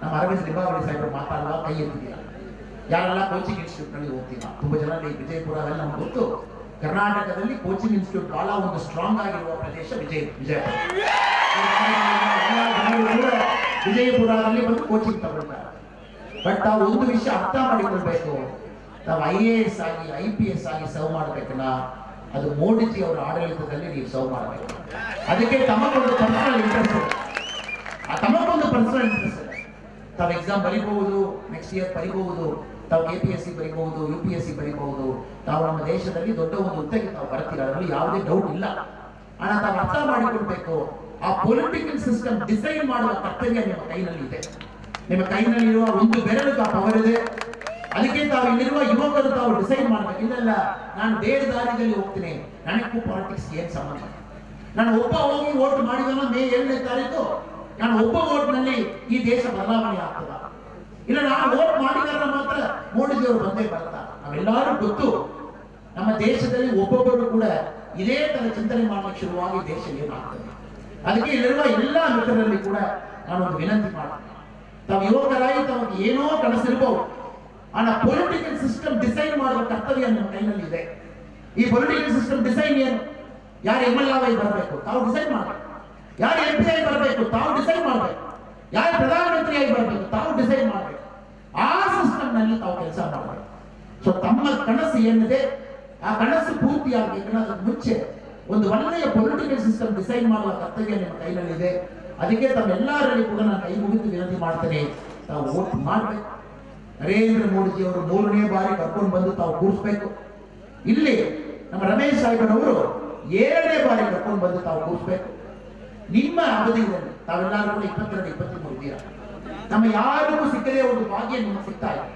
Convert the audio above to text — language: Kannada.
ನಮ್ಮ ಅರವಿಂದ್ ಲಿಂಬಾವಳಿ ಸಾಹೇಬರು ಮಾತಾಡುವ ಕೈ ಎತ್ತಿದ್ದೀರ. ಯಾರೆಲ್ಲ ಕೋಚಿಂಗ್ ಇನ್ಸ್ಟಿಟ್ಯೂಟ್ ನಲ್ಲಿ ಹೋಗ್ತೀರಾ? ತುಂಬಾ ಜನ ವಿಜಯಪುರ ಅವೆಲ್ಲ ನಮ್ಗೆ ಗೊತ್ತು. ಕರ್ನಾಟಕದಲ್ಲಿ ಕೋಚಿಂಗ್ ಇನ್ಸ್ಟಿಟ್ಯೂಟ್ ಬಹಳ ಒಂದು ಸ್ಟ್ರಾಂಗ್ ಆಗಿರುವ ಪ್ರದೇಶ ವಿಜಯಪುರ. ವಿಜಯಪುರದಲ್ಲಿ ಬಂದು ಕೋಚಿಂಗ್ ತಗೊಳ್ತಾರೆ. ಬಟ್ ತಾವು ಒಂದು ವಿಷಯ ಅರ್ಥ ಮಾಡಿಕೊಳ್ಬೇಕು, ತಾವು IAS ಆಗಿ IPS ಆಗಿ ಸರ್ವ್ ಮಾಡಬೇಕನ್ನ ಅದು ಮೋದಿಜಿ ಅವರ ಆಡಳಿತದಲ್ಲಿ ನೀವು ಸರ್ವ್ ಮಾಡಬೇಕು. ಅದಕ್ಕೆ ತಮಗೊಂದು ಪರ್ಸನಲ್ ಇಂಟ್ರೆಸ್ಟ್ ಇದೆ. ತಮಗೊಂದು ಪರ್ಸನಲ್ ಇಂಟ್ರೆಸ್ಟ್ ಇದೆ. ತಾವು ಎಕ್ಸಾಮ್ ಬರೀಬಹುದು, ನೆಕ್ಸ್ಟ್ ಇಯರ್ ಬರೀಬಹುದು, ತಾವು KPSC ಬರೀಬಹುದು, UPSC ಬರೀಬಹುದು. ತಾವು ನಮ್ಮ ದೇಶದಲ್ಲಿ ದೊಡ್ಡ ಒಂದು ಹುದ್ದೆಗೆ ತಾವು ಬರ್ತೀರ, ಅದರಲ್ಲಿ ಯಾವುದೇ ಡೌಟ್ ಇಲ್ಲ. ಆದ್ರೆ ತಾವು ಅರ್ಥ ಮಾಡಿಕೊಳ್ಬೇಕು, ಆ ಪೊಲಿಟಿಕಲ್ ಸಿಸ್ಟಮ್ ಡಿಸೈನ್ ಮಾಡುವ ಕರ್ತವ್ಯ ನಿಮ್ಮ ಕೈನಲ್ಲಿ ಇದೆ. ನಿಮ್ಮ ಕೈನಲ್ಲಿರುವ ಒಂದು ಬೆರಳು ಪವರ್ ಇದೆ. ಅದಕ್ಕೆ ತಾವು ಇಲ್ಲಿರುವ ಯುವಕರು ತಾವು ಡಿಸೈಡ್ ಮಾಡಬೇಕು. ಇಲ್ಲ ನಾನು ಬೇರೆ ದಾರಿಯಲ್ಲಿ ಹೋಗ್ತೀನಿ, ನನಗೂ ಪಾಲಿಟಿಕ್ಸ್ ಏನ್ ಸಂಬಂಧ? ನಾನು ಒಬ್ಬ ಹೋಗಿ ವೋಟ್ ಮಾಡಿದನ ಮೇ 7ನೇ ತಾರೀಕು ನಾನು ಒಬ್ಬ ವೋಟ್ ನಲ್ಲಿ ಈ ದೇಶ ಬದಲಾವಣೆ ಆಗ್ತದ? ಇಲ್ಲ ನಾನು ವೋಟ್ ಮಾಡಿದಾರ ಮಾತ್ರ ಮೋದಿಜಿ ಅವರು ಬಂದೇ ಬರ್ತಾರೆ. ನಾವೆಲ್ಲರೂ ಗೊತ್ತು, ನಮ್ಮ ದೇಶದಲ್ಲಿ ಒಬ್ಬೊಬ್ಬರು ಕೂಡ ಇದೇ ತರ ಚಿಂತನೆ ಮಾಡಲಿಕ್ಕೆ ಶುರುವಾಗಿ ದೇಶ ಏನಾಗ್ತದೆ. ಅದಕ್ಕೆ ಇಲ್ಲಿರುವ ಎಲ್ಲಾ ಮಿತ್ರರಲ್ಲಿ ಕೂಡ ನಾನೊಂದು ವಿನಂತಿ ಮಾಡ್ತೀನಿ, ತಾವು ಯುವಕರಾಗಿ ತಮಗೆ ಏನೋ ಕನಸಿರ್ಬಹುದು, ಆನ ಪೊಲಿಟಿಕಲ್ ಸಿಸ್ಟಮ್ ಡಿಸೈನ್ ಮಾಡುವ ಕರ್ತವ್ಯ ನಿಮ್ಮ ಕೈನಲ್ಲಿ ಇದೆ. ಈ ಪೊಲಿಟಿಕಲ್ ಸಿಸ್ಟಮ್ ಡಿಸೈನ್ ಏನು? ಯಾರು MLA ಬರಬೇಕು ತಾವು ಡಿಸೈಡ್ ಮಾಡಬೇಕು, ಯಾರು MP ಆಗಿ ಬರಬೇಕು ತಾವು ಡಿಸೈಡ್ ಮಾಡಬೇಕು, ಯಾರು ಪ್ರಧಾನಮಂತ್ರಿಯಾಗಿ ಬರಬೇಕು ತಾವು ಡಿಸೈಡ್ ಮಾಡಬೇಕು. ಆ ಸಿಸ್ಟಮ್ ನಲ್ಲಿ ತಾವು ಕೆಲಸ ಮಾಡಬೇಕು. ಸೊ ತಮ್ಮ ಕನಸು ಏನಿದೆ ಆ ಕನಸು ಪೂರ್ತಿ ಆಗಬೇಕನ್ನೋದ್ರ ಮುಂಚೆ ಒಂದು ಒಳ್ಳೆಯ ಪೊಲಿಟಿಕಲ್ ಸಿಸ್ಟಮ್ ಡಿಸೈನ್ ಮಾಡುವ ಕರ್ತವ್ಯ ನಿಮ್ಮ ಕೈನಲ್ಲಿ ಇದೆ. ಅದಕ್ಕೆ ತಮ್ಮೆಲ್ಲರಲ್ಲಿ ಕೂಡ ನಾನು ಕೈ ಮುಗಿದು ವಿನಂತಿ ಮಾಡ್ತೇನೆ, ತಾವು ವೋಟ್ ಮಾಡಬೇಕು. ನರೇಂದ್ರ ಮೋದಿಜಿ ಅವರು 3ನೇ ಬಾರಿ ಕರ್ಕೊಂಡು ಬಂದು ತಾವು ಕೂರಿಸ್ಬೇಕು. ಇಲ್ಲಿ ನಮ್ಮ ರಮೇಶ್ ಸಾಹೇಬರವರು 7ನೇ ಬಾರಿ ಕರ್ಕೊಂಡು ಬಂದು ತಾವು ಕೂರಿಸ್ಬೇಕು. ನಿಮ್ಮ ಅವಧಿಯಲ್ಲಿ ತಾವೆಲ್ಲರೂ ಕೂಡ 22-23 ಇದ್ದೀರಾ. ನಮ್ಮ ಯಾರಿಗೂ ಸಿಕ್ಕದೇ ಒಂದು ಭಾಗ್ಯ ನಿಮಗೆ ಸಿಗ್ತಾ ಇದೆ.